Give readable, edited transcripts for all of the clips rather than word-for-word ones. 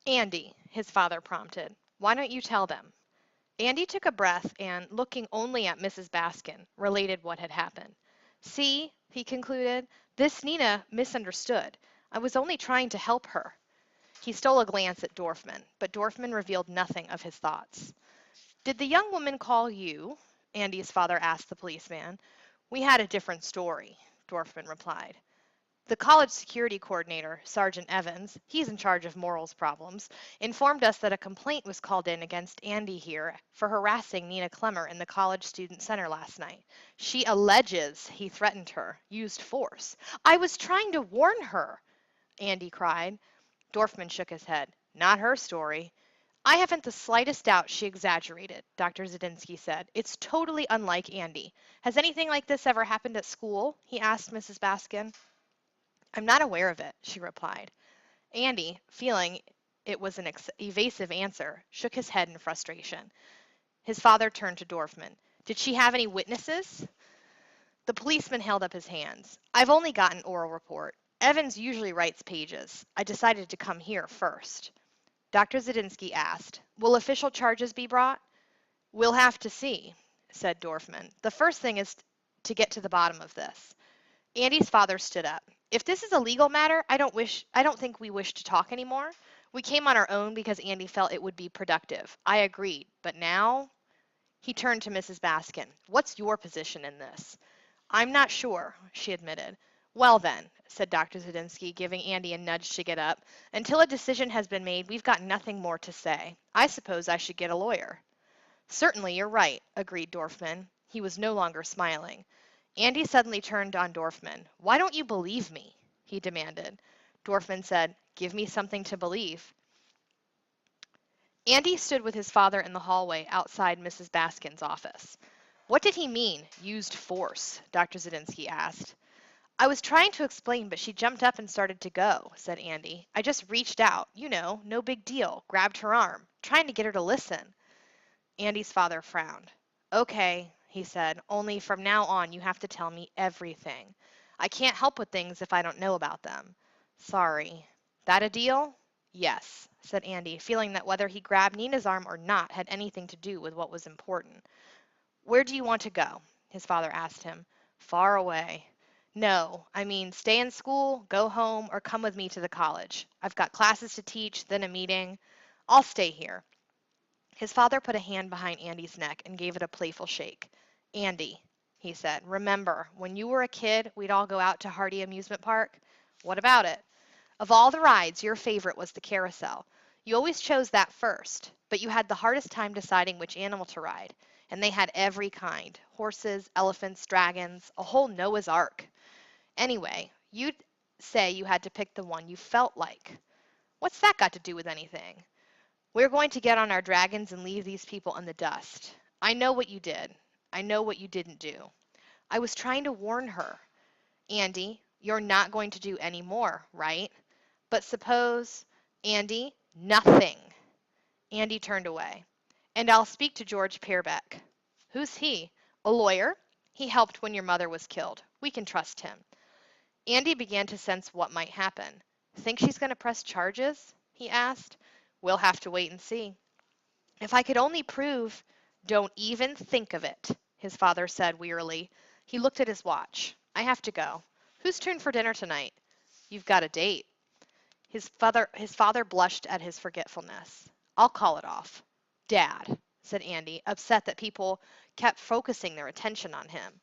Andy, his father prompted. Why don't you tell them? Andy took a breath and, looking only at Mrs. Baskin, related what had happened. See, he concluded, this Nina misunderstood. I was only trying to help her. He stole a glance at Dorfman, but Dorfman revealed nothing of his thoughts. Did the young woman call you? Andy's father asked the policeman. We had a different story, Dorfman replied. The college security coordinator, Sergeant Evans, he's in charge of morals problems, informed us that a complaint was called in against Andy here for harassing Nina Clemmer in the college student center last night. She alleges he threatened her, used force. I was trying to warn her, Andy cried. Dorfman shook his head. Not her story. I haven't the slightest doubt she exaggerated, Dr. Zadinsky said. It's totally unlike Andy. Has anything like this ever happened at school? He asked Mrs. Baskin. I'm not aware of it, she replied. Andy, feeling it was an evasive answer, shook his head in frustration. His father turned to Dorfman. Did she have any witnesses? The policeman held up his hands. I've only got an oral report. Evans usually writes pages. I decided to come here first. Dr. Zadinsky asked, will official charges be brought? We'll have to see, said Dorfman. The first thing is to get to the bottom of this. Andy's father stood up. If this is a legal matter, I don't think we wish to talk anymore. We came on our own because Andy felt it would be productive. I agreed, but now he turned to Mrs. Baskin. What's your position in this? I'm not sure, she admitted. Well then, said Dr. Zadinsky, giving Andy a nudge to get up, until a decision has been made, we've got nothing more to say. I suppose I should get a lawyer. Certainly, you're right, agreed Dorfman. He was no longer smiling. Andy suddenly turned on Dorfman. Why don't you believe me? He demanded. Dorfman said, give me something to believe. Andy stood with his father in the hallway outside Mrs. Baskin's office. What did he mean, used force? Dr. Zadinsky asked. I was trying to explain, but she jumped up and started to go, said Andy. I just reached out, no big deal, grabbed her arm, trying to get her to listen. Andy's father frowned. Okay, he said, only from now on you have to tell me everything. I can't help with things if I don't know about them. Sorry. That a deal? Yes, said Andy, feeling that whether he grabbed Nina's arm or not had anything to do with what was important. Where do you want to go? His father asked him. Far away. No, I mean stay in school, go home, or come with me to the college. I've got classes to teach, then a meeting. I'll stay here. His father put a hand behind Andy's neck and gave it a playful shake. Andy, he said, remember, when you were a kid, we'd all go out to Hardy Amusement Park? What about it? Of all the rides, your favorite was the carousel. You always chose that first, but you had the hardest time deciding which animal to ride. And they had every kind, horses, elephants, dragons, a whole Noah's Ark. Anyway, you'd say you had to pick the one you felt like. What's that got to do with anything? We're going to get on our dragons and leave these people in the dust. I know what you did. I know what you didn't do. I was trying to warn her. Andy, you're not going to do any more, right? But suppose, Andy, nothing. Andy turned away. And I'll speak to George Peerbeck. Who's he? A lawyer? He helped when your mother was killed. We can trust him. Andy began to sense what might happen. Think she's going to press charges? He asked. We'll have to wait and see. If I could only prove. Don't even think of it, his father said wearily. He looked at his watch. I have to go. Whose turn for dinner tonight? You've got a date. His father blushed at his forgetfulness. I'll call it off. Dad, said Andy, upset that people kept focusing their attention on him,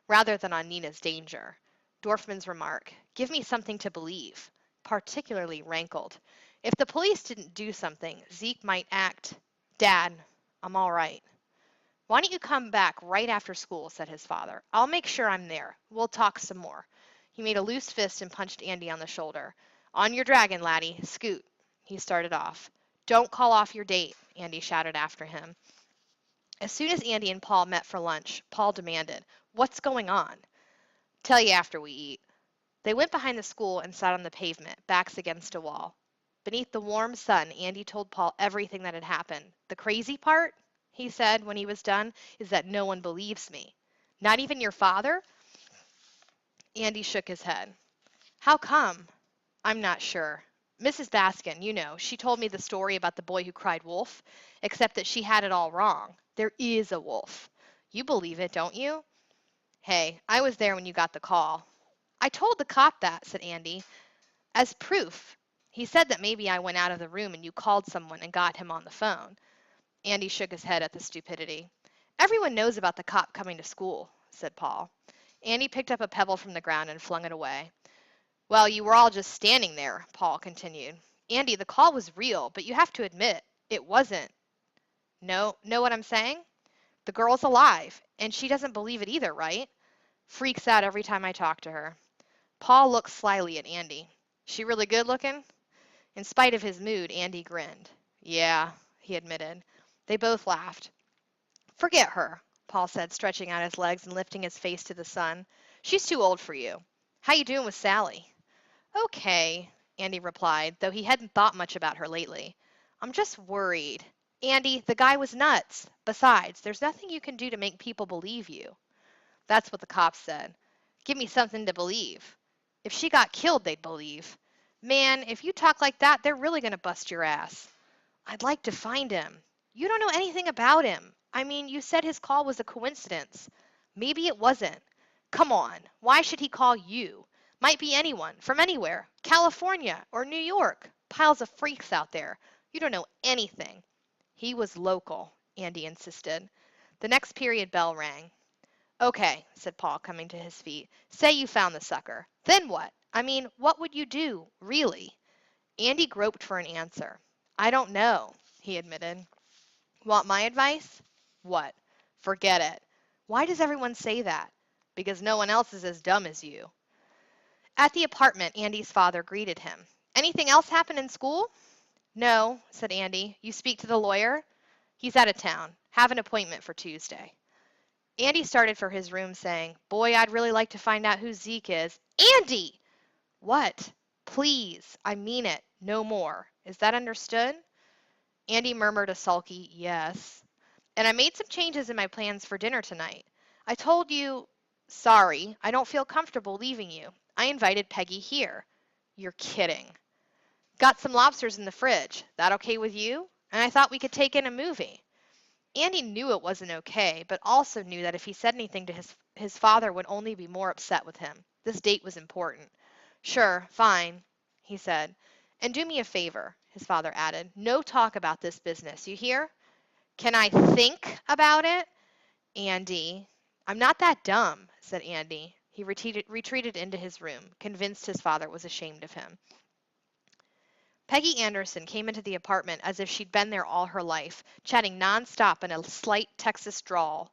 rather than on Nina's danger. Dorfman's remark, give me something to believe, particularly rankled. If the police didn't do something, Zeke might act. Dad, I'm all right. Why don't you come back right after school, said his father. I'll make sure I'm there. We'll talk some more. He made a loose fist and punched Andy on the shoulder. On your dragon, laddie. Scoot. He started off. Don't call off your date, Andy shouted after him. As soon as Andy and Paul met for lunch, Paul demanded, What's going on? Tell you after we eat. They went behind the school and sat on the pavement, backs against a wall. Beneath the warm sun, Andy told Paul everything that had happened. The crazy part, he said when he was done, is that no one believes me. Not even your father? Andy shook his head. How come? I'm not sure. Mrs. Baskin, she told me the story about the boy who cried wolf, except that she had it all wrong. There is a wolf. You believe it, don't you? Hey, I was there when you got the call. I told the cop that, said Andy, as proof. He said that maybe I went out of the room and you called someone and got him on the phone. Andy shook his head at the stupidity. Everyone knows about the cop coming to school, said Paul. Andy picked up a pebble from the ground and flung it away. Well, you were all just standing there, Paul continued. Andy, the call was real, but you have to admit, it wasn't. No, know what I'm saying? The girl's alive, and she doesn't believe it either, right? Freaks out every time I talk to her. Paul looked slyly at Andy. She really good looking? In spite of his mood, Andy grinned. Yeah, he admitted. They both laughed. Forget her, Paul said, stretching out his legs and lifting his face to the sun. She's too old for you. How you doing with Sally? Okay, Andy replied, though he hadn't thought much about her lately. I'm just worried. Andy, the guy was nuts. Besides, there's nothing you can do to make people believe you. That's what the cops said. Give me something to believe. If she got killed, they'd believe. Man, if you talk like that, they're really going to bust your ass. I'd like to find him. You don't know anything about him. I mean, you said his call was a coincidence. Maybe it wasn't. Come on, why should he call you? Might be anyone, from anywhere. California or New York. Piles of freaks out there. You don't know anything. He was local, Andy insisted. The next period bell rang. Okay, said Paul, coming to his feet. Say you found the sucker. Then what? I mean, what would you do, really? Andy groped for an answer. I don't know, he admitted. Want my advice? What? Forget it. Why does everyone say that? Because no one else is as dumb as you. At the apartment, Andy's father greeted him. Anything else happen in school? No, said Andy. You speak to the lawyer? He's out of town. Have an appointment for Tuesday. Andy started for his room saying, Boy, I'd really like to find out who Zeke is. Andy! What? Please, I mean it. No more. Is that understood? Andy murmured a sulky yes. And I made some changes in my plans for dinner tonight. I told you, sorry, I don't feel comfortable leaving you. I invited Peggy here. You're kidding. Got some lobsters in the fridge. That okay with you? And I thought we could take in a movie. Andy knew it wasn't okay, but also knew that if he said anything to his father would only be more upset with him. This date was important. Sure, fine, he said. And do me a favor, his father added. No talk about this business, you hear? Can I think about it? Andy. I'm not that dumb, said Andy. He retreated into his room, convinced his father was ashamed of him. Peggy Anderson came into the apartment as if she'd been there all her life, chatting nonstop in a slight Texas drawl.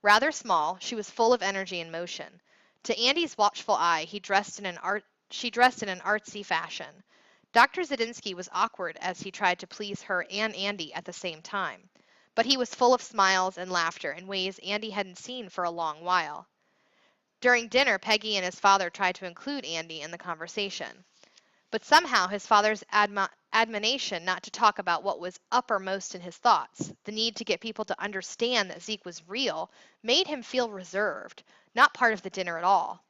Rather small, she was full of energy and motion. To Andy's watchful eye, she dressed in an artsy fashion. Dr. Zadinsky was awkward as he tried to please her and Andy at the same time, but he was full of smiles and laughter in ways Andy hadn't seen for a long while. During dinner, Peggy and his father tried to include Andy in the conversation. But somehow his father's admonition not to talk about what was uppermost in his thoughts, the need to get people to understand that Zeke was real, made him feel reserved, not part of the dinner at all.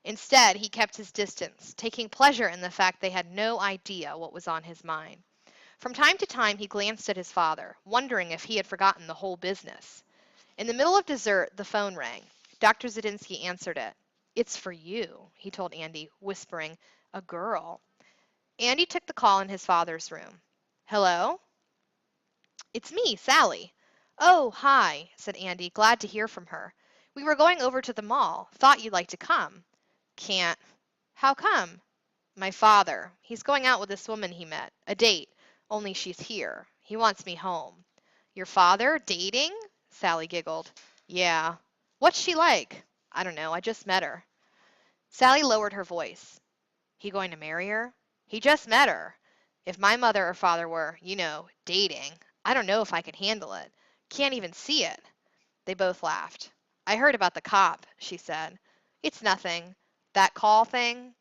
Instead, he kept his distance, taking pleasure in the fact they had no idea what was on his mind. From time to time, he glanced at his father, wondering if he had forgotten the whole business. In the middle of dessert, the phone rang. Dr. Zadinsky answered it. It's for you, he told Andy, whispering, a girl. Andy took the call in his father's room. Hello? It's me, Sally. Oh, hi, said Andy, glad to hear from her. We were going over to the mall. Thought you'd like to come. Can't. How come? My father. He's going out with this woman he met. A date. Only she's here. He wants me home. Your father? Dating? Sally giggled. Yeah. What's she like? I don't know. I just met her. Sally lowered her voice. He going to marry her? He just met her. If my mother or father were, dating, I don't know if I could handle it. Can't even see it. They both laughed. I heard about the cop, she said. It's nothing. That call thing?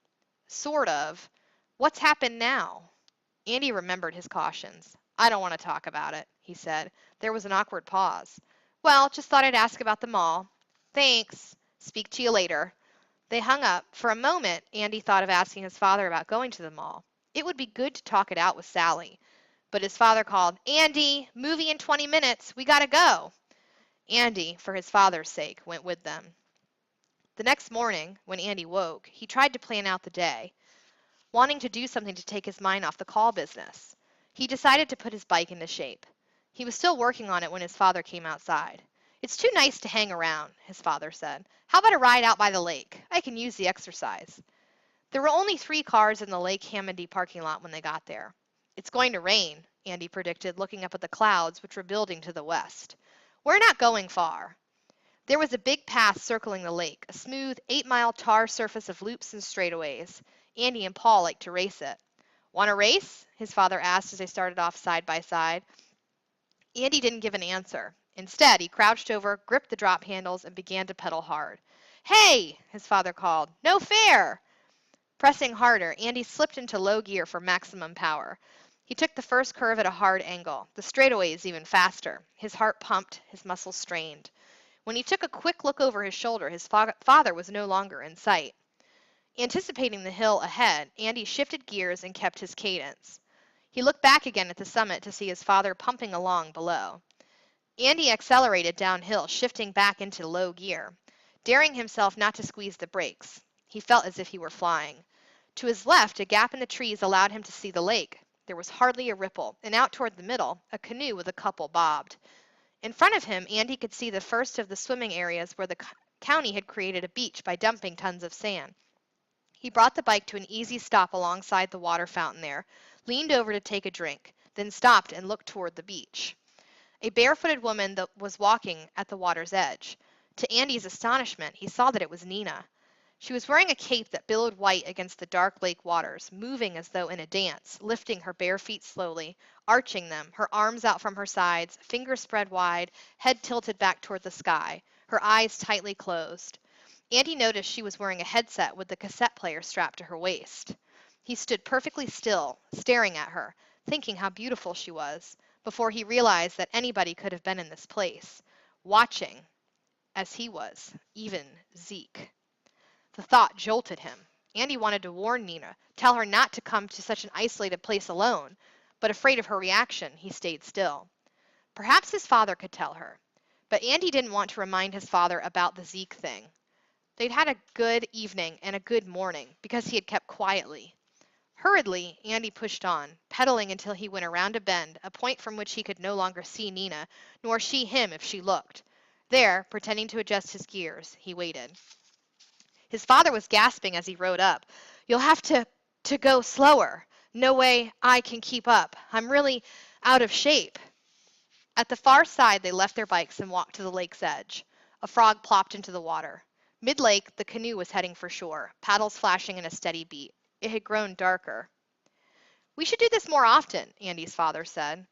Sort of. What's happened now? Andy remembered his cautions. I don't want to talk about it, he said. There was an awkward pause. Well, just thought I'd ask about the mall. Thanks. Speak to you later. They hung up. For a moment, Andy thought of asking his father about going to the mall. It would be good to talk it out with Sally. But his father called, "Andy, movie in 20 minutes. We gotta go." Andy, for his father's sake, went with them. The next morning, when Andy woke, he tried to plan out the day, wanting to do something to take his mind off the call business. He decided to put his bike into shape. He was still working on it when his father came outside. "It's too nice to hang around," his father said. "How about a ride out by the lake? I can use the exercise." There were only 3 cars in the Lake Hammondy parking lot when they got there. "It's going to rain," Andy predicted, looking up at the clouds which were building to the west. "We're not going far." There was a big path circling the lake, a smooth 8-mile tar surface of loops and straightaways. Andy and Paul liked to race it. "Want to race?" his father asked as they started off side by side. Andy didn't give an answer. Instead, he crouched over, gripped the drop handles, and began to pedal hard. "Hey!" his father called. "No fair!" Pressing harder, Andy slipped into low gear for maximum power. He took the first curve at a hard angle, the straightaways even faster. His heart pumped, his muscles strained. When he took a quick look over his shoulder, his father was no longer in sight. Anticipating the hill ahead, Andy shifted gears and kept his cadence. He looked back again at the summit to see his father pumping along below. Andy accelerated downhill, shifting back into low gear, daring himself not to squeeze the brakes. He felt as if he were flying. To his left, a gap in the trees allowed him to see the lake. There was hardly a ripple, and out toward the middle, a canoe with a couple bobbed. In front of him, Andy could see the first of the swimming areas where the county had created a beach by dumping tons of sand. He brought the bike to an easy stop alongside the water fountain there, leaned over to take a drink, then stopped and looked toward the beach. A barefooted woman was walking at the water's edge. To Andy's astonishment, he saw that it was Nina. She was wearing a cape that billowed white against the dark lake waters, moving as though in a dance, lifting her bare feet slowly, arching them, her arms out from her sides, fingers spread wide, head tilted back toward the sky, her eyes tightly closed. Andy noticed she was wearing a headset with the cassette player strapped to her waist. He stood perfectly still, staring at her, thinking how beautiful she was, before he realized that anybody could have been in this place, watching, as he was, even Zeke. The thought jolted him. Andy wanted to warn Nina, tell her not to come to such an isolated place alone, but afraid of her reaction, he stayed still. Perhaps his father could tell her, but Andy didn't want to remind his father about the Zeke thing. They'd had a good evening and a good morning because he had kept quietly. Hurriedly, Andy pushed on, pedaling until he went around a bend, a point from which he could no longer see Nina, nor she him if she looked. There, pretending to adjust his gears, he waited. His father was gasping as he rode up. "You'll have to go slower. No way I can keep up. I'm really out of shape." At the far side, they left their bikes and walked to the lake's edge. A frog plopped into the water. Mid-lake, the canoe was heading for shore, paddles flashing in a steady beat. It had grown darker. "We should do this more often," Andy's father said.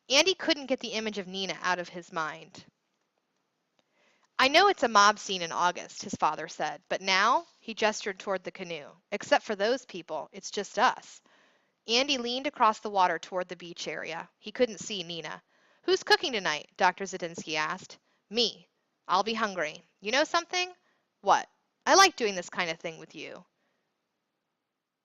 Andy couldn't get the image of Nina out of his mind. "I know it's a mob scene in August," his father said, "but now," he gestured toward the canoe, "except for those people, it's just us." Andy leaned across the water toward the beach area. He couldn't see Nina. "Who's cooking tonight?" Dr. Zadinsky asked. "Me. I'll be hungry. You know something?" "What?" "I like doing this kind of thing with you."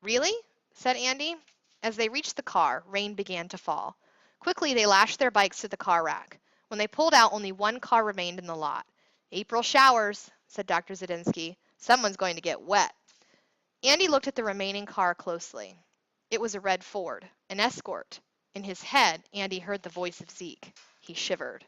"Really?" said Andy. As they reached the car, rain began to fall. Quickly, they lashed their bikes to the car rack. When they pulled out, only one car remained in the lot. "April showers," said Dr. Zadinsky. "Someone's going to get wet." Andy looked at the remaining car closely. It was a red Ford, an Escort. In his head, Andy heard the voice of Zeke. He shivered.